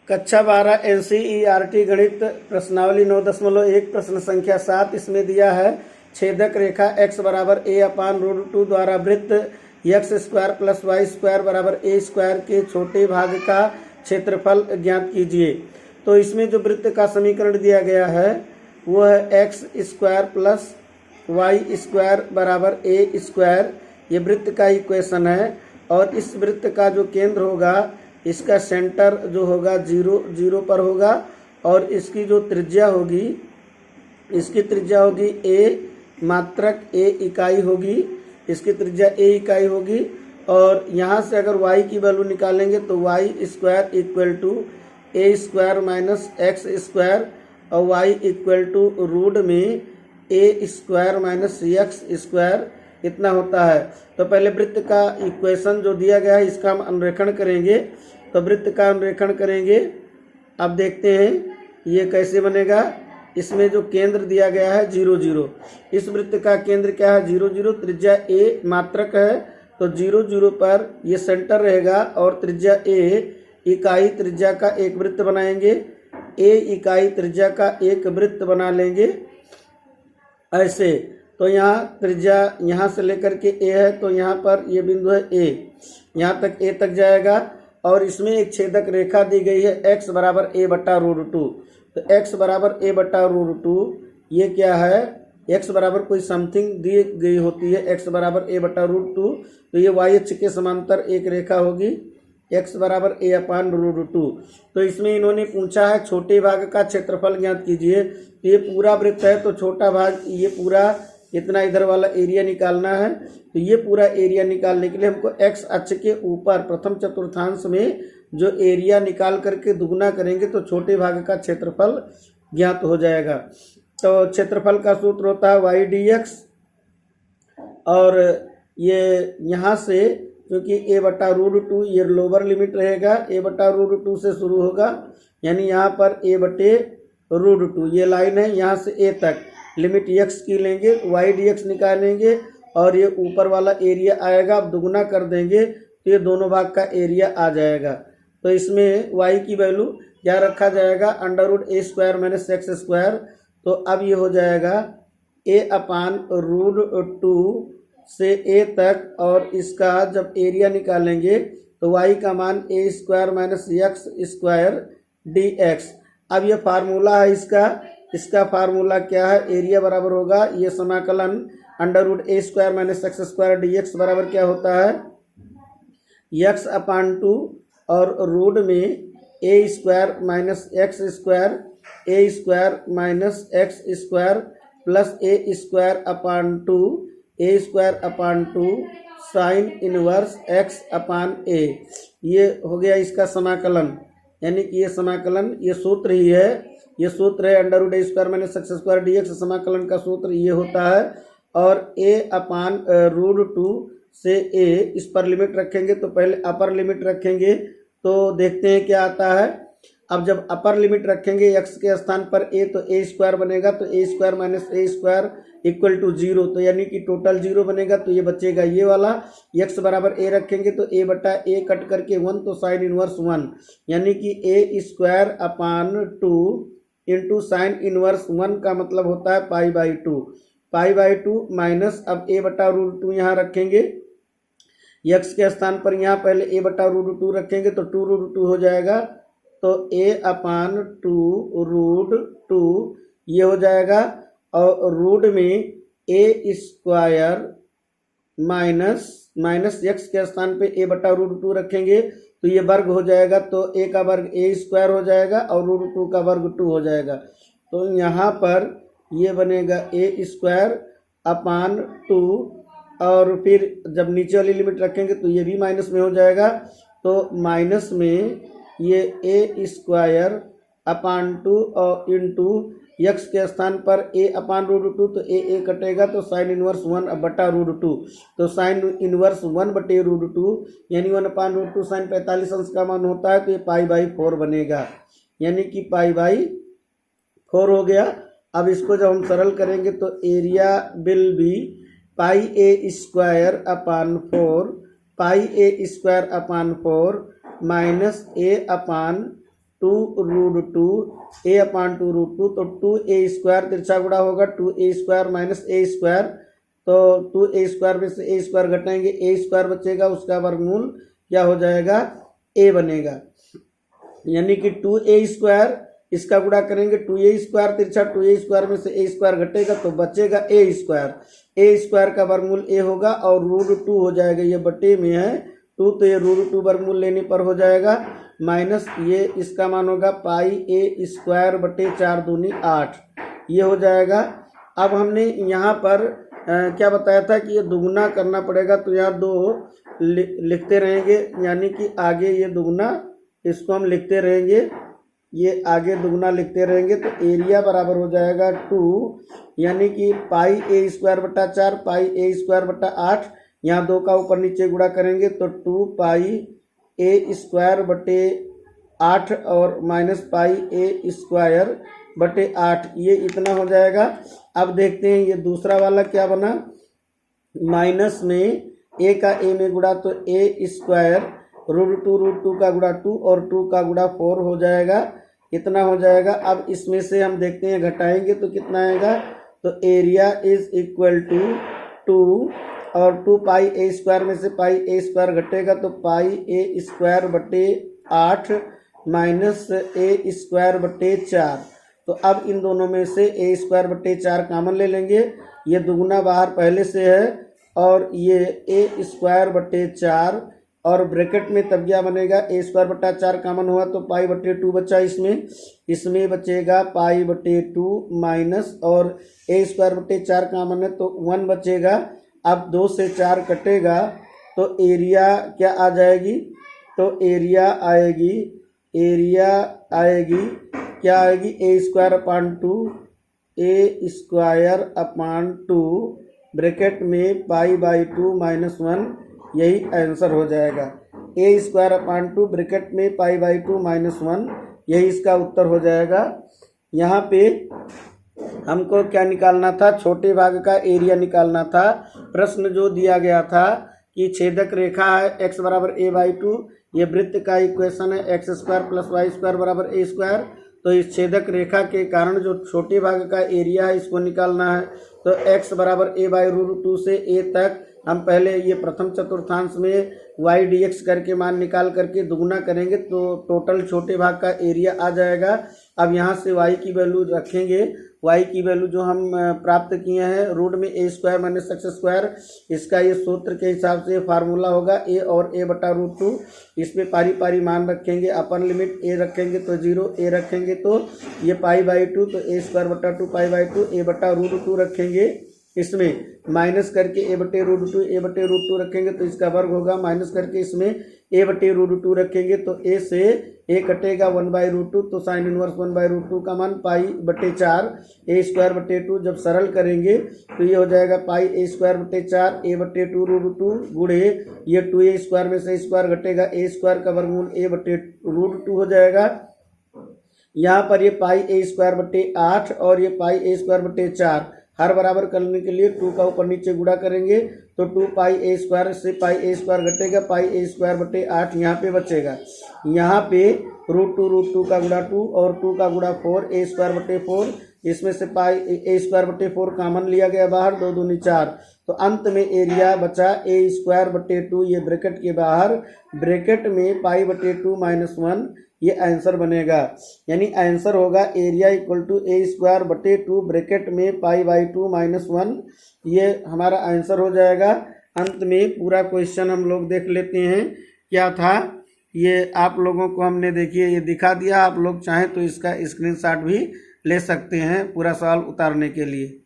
कक्षा 12 NCERT गणित प्रश्नावली 9.1 प्रश्न संख्या 7 इसमें दिया है। छेदक रेखा x बराबर a अपान √2 द्वारा वृत्त x square plus Y square बराबर a स्क्वायर के छोटे भाग का क्षेत्रफल ज्ञात कीजिए। तो इसमें जो वृत्त का समीकरण दिया गया है वो है x square plus Y square बराबर a स्क्वायर। ये वृत्त का इक्वेशन है और इस वृत्त का जो केंद्र होगा इसका सेंटर जो होगा 0 पर होगा और इसकी जो त्रिज्या होगी इसकी त्रिज्या होगी a मात्रक a इकाई होगी, इसकी त्रिज्या a इकाई होगी। और यहाँ से अगर y की वैल्यू निकालेंगे तो y square equal to a square minus X square और y इक्वल टू रूट में a square minus X square इतना होता है। तो पहले वृत्त का इक्वेशन जो दिया गया है इसका हम अनुरेखण करेंगे। तो वृत्त का अनुरेखण करेंगे। अब देखते हैं ये कैसे बनेगा। इसमें जो केंद्र दिया गया है 0 इस वृत्त का केंद्र क्या है 0 त्रिज्या a मात्रक है तो 0 पर ये सेंटर रहेगा और त्रिज्या a इकाई त्रिज्या का एक वृत्त बनाएंगे। a इकाई त्रिज्या का एक वृत्त बना लेंगे ऐसे। तो यहाँ त्रिज्या यहाँ से लेकर के a है तो यहाँ पर ये बिंदु है a, यहाँ तक a तक जाएगा और इसमें एक छेदक रेखा दी गई है x बराबर a बटा √2। तो x बराबर a बटा √2 ये क्या है, x बराबर कोई समथिंग दी गई होती है x बराबर a बटा √2 तो ये y अक्ष के समांतर एक रेखा होगी x बराबर a अपान √2। तो इसमें इन्होंने पूछा है छोटे भाग का क्षेत्रफल ज्ञात कीजिए। तो ये पूरा वृत्त है तो छोटा भाग ये पूरा इतना इधर वाला एरिया निकालना है। तो ये पूरा एरिया निकालने के लिए हमको x अक्ष के ऊपर प्रथम चतुर्थांश में जो एरिया निकाल करके दुगुना करेंगे तो छोटे भाग का क्षेत्रफल ज्ञात हो जाएगा। तो क्षेत्रफल का सूत्र होता है y dx और ये यहाँ से क्योंकि a बटा √2 ये लोअर लिमिट रहेगा, a बटा √2 से शुरू होगा यानी यहाँ पर a बटे √2 ये लाइन है, यहाँ से a तक लिमिट x की लेंगे y dx निकालेंगे और ये ऊपर वाला एरिया आएगा। अब दुगुना कर देंगे तो ये दोनों भाग का एरिया आ जाएगा। तो इसमें y की वैल्यू क्या रखा जाएगा √a square minus X square. तो अब ये हो जाएगा a अपान √2 से a तक और इसका जब एरिया निकालेंगे तो y का मान a square minus X square dx। अब ये फार्मूला है इसका फार्मूला क्या है, एरिया बराबर होगा ये समाकलन √a square minus X square dx बराबर क्या होता है x अपान 2 और रूट में a square minus X square a square minus X square plus a square upon 2 a square upon 2 sine inverse x upon a। ये हो गया इसका समाकलन, यानी कि ये समाकलन ये सूत्र ही है, ये सूत्र है √a square minus X square dx। समाकलन का सूत्र ये होता है और a अपान √2 से a इस पर लिमिट रखेंगे। तो पहले अपर लिमिट रखेंगे तो देखते हैं क्या आता है। अब जब अपर लिमिट रखेंगे x के स्थान पर a तो a स्क्वायर बनेगा तो a square minus a square equal to 0 तो यानी कि टोटल 0 बनेगा। तो ये बचेगा ये वाला x बराबर a रखेंगे तो a बटा a कट करके 1 तो साइन इनवर्स 1 यानी कि a square upon 2 into sine inverse 1 का मतलब होता है पाई/2 माइनस अब a बटा √2 यहाँ रखेंगे x के स्थान पर, यहाँ पहले a बटा √2 रखेंगे तो 2√2 हो जाएगा तो a अपान 2√2 ये हो जाएगा और रूट में a स्क्वायर माइनस x के स्थान पे a बटा √2 रखेंगे तो ये वर्ग हो जाएगा तो a का वर्ग a स्क्वायर हो जाएगा और √2 का वर्ग 2 हो जाएगा। तो यहाँ पर ये बनेगा a स्क्वायर अपान 2 और फिर जब नीचे वाली लिमिट रखेंगे तो ये भी माइनस में हो जाएगा। तो माइनस में ये a स्क्वायर अपान 2 और इंटू x के स्थान पर a अपान √2 तो a कटेगा तो साइन इनवर्स 1 बटा √2 तो साइन इनवर्स 1 बटे √2 यानी 1 अपान √2 साइन 45 अंश का मान होता है तो ये पाई/4 बनेगा यानी कि पाई/4 हो गया। अब इसको जब हम सरल करेंगे तो area will be pi a square upon 4 pi a square upon 4 minus a upon 2√2 a/2√2, तो 2a² तिरछा गुणा होगा 2a² माइनस a², तो 2a² में से a² घटाएंगे, a² बचेगा, उसका वर्गमूल क्या हो जाएगा, a बनेगा। यानी कि 2a², इसका गुणा करेंगे 2a² तिरछा, 2a² में से a² घटेगा तो बचेगा a² का वर्गमूल a होगा और √2 हो जाएगा, ये बटे में है 2 तो ये √2 वर्गमूल लेने पर हो जाएगा माइनस ये इसका मान होगा πa² बटे 4 दूनी 8, ये हो जाएगा। अब हमने यहाँ पर क्या बताया था कि ये दुगुना करना पड़ेगा, तो यहाँ 2 लिखते रहेंगे, यानी कि आगे ये दुगुना, इसको हम लिखते रहेंगे, ये आगे दुगुना लिखते रहेंगे, तो एरिया बराबर हो जाएगा 2, यानी कि πa² बटा 4 πa² बटा 8, यहाँ 2 का ऊपर नीचे गुणा करेंगे तो 2 πa² बटे 8 और माइनस πa² बटे 8, ये इतना हो जाएगा। अब देखते हैं ये दूसरा वाला क्या बना, माइनस में a का a में गुणा तो a² √2 का गुणा 2 और 2 का गुणा 4 हो जाएगा, इतना हो जाएगा। अब इसमें से हम देखते हैं घटाएंगे तो कितना आएगा, तो एरिया इज इक्वल टू 2 और 2 πa² में से πa² घटेगा तो πa² बटे 8 माइनस a² बटे 4, तो अब इन दोनों में से a² बटे 4 कामन ले लेंगे, ये दुगुना बाहर पहले से है और ये a² बटे 4 और ब्रैकेट में तब क्या बनेगा, a² बटा 4 कामन हुआ तो पाई बटे 2 बचा, इसमें बचेगा पाई बटे 2 माइनस और a² बटे 4 कामन है तो 1 बचेगा। अब 2 से 4 कटेगा तो एरिया क्या आ जाएगी, तो एरिया आएगी क्या आएगी, a²/2 ब्रैकेट में π/2 माइनस 1, यही आंसर हो जाएगा। a²/2 ब्रैकेट में π/2 माइनस 1, यही इसका उत्तर हो जाएगा। यहाँ पे हमको क्या निकालना था, छोटे भाग का एरिया निकालना था। प्रश्न जो दिया गया था कि छेदक रेखा है x बराबर a/2, ये वृत्त का इक्वेशन है x² + y² बराबर a², तो इस छेदक रेखा के कारण जो छोटे भाग का एरिया है इसको निकालना है। तो x बराबर a/√2 से a तक हम पहले ये प्रथम चतुर्थांश में y dx करके मान निकाल करके दुगुना करेंगे तो टोटल छोटे भाग का एरिया आ जाएगा। अब यहाँ से y की वैल्यू रखेंगे, y की वैल्यू जो हम प्राप्त किए हैं रूट में a² माइनस x², इसका ये सूत्र के हिसाब से फार्मूला होगा a और a/√2, इसमें पारी पारी मान रखेंगे, अपर लिमिट a रखेंगे तो 0, a रखेंगे तो ये π/2, तो a²/2 π/2, a/√2 रखेंगे, इसमें माइनस करके a/√2 रखेंगे तो इसका वर्ग होगा, माइनस करके इसमें a/√2 रखेंगे तो a से a कटेगा 1/√2, तो साइन इनवर्स 1/√2 का मान π/4 a²/2, जब सरल करेंगे तो ये हो जाएगा πa²/4 a/2√2 गुणे ये 2a² में से स्क्वायर घटेगा, a² का वर्गमूल a/√2 हो जाएगा। यहाँ पर ये πa²/8 और ये πa²/4 हर बराबर करने के लिए 2 का ऊपर नीचे गुणा करेंगे तो 2 πa² से πa² घटेगा, πa²/8 यहाँ पे बचेगा। यहाँ पे √2 का गुणा 2 और 2 का गुणा 4 a²/4, इसमें से a²/4 कामन लिया गया बाहर, 2 दूनी 4, तो अंत में एरिया बचा a²/2, ये ब्रैकेट के बाहर, ब्रैकेट में π/2 माइनस 1, ये आंसर बनेगा। यानी आंसर होगा area equal to a²/2 bracket में π/2 माइनस 1, ये हमारा आंसर हो जाएगा। अंत में पूरा क्वेश्चन हम लोग देख लेते हैं क्या था, ये आप लोगों को हमने देखिए ये दिखा दिया, आप लोग चाहें तो इसका स्क्रीनशॉट भी ले सकते हैं पूरा सवाल उतारने के लिए।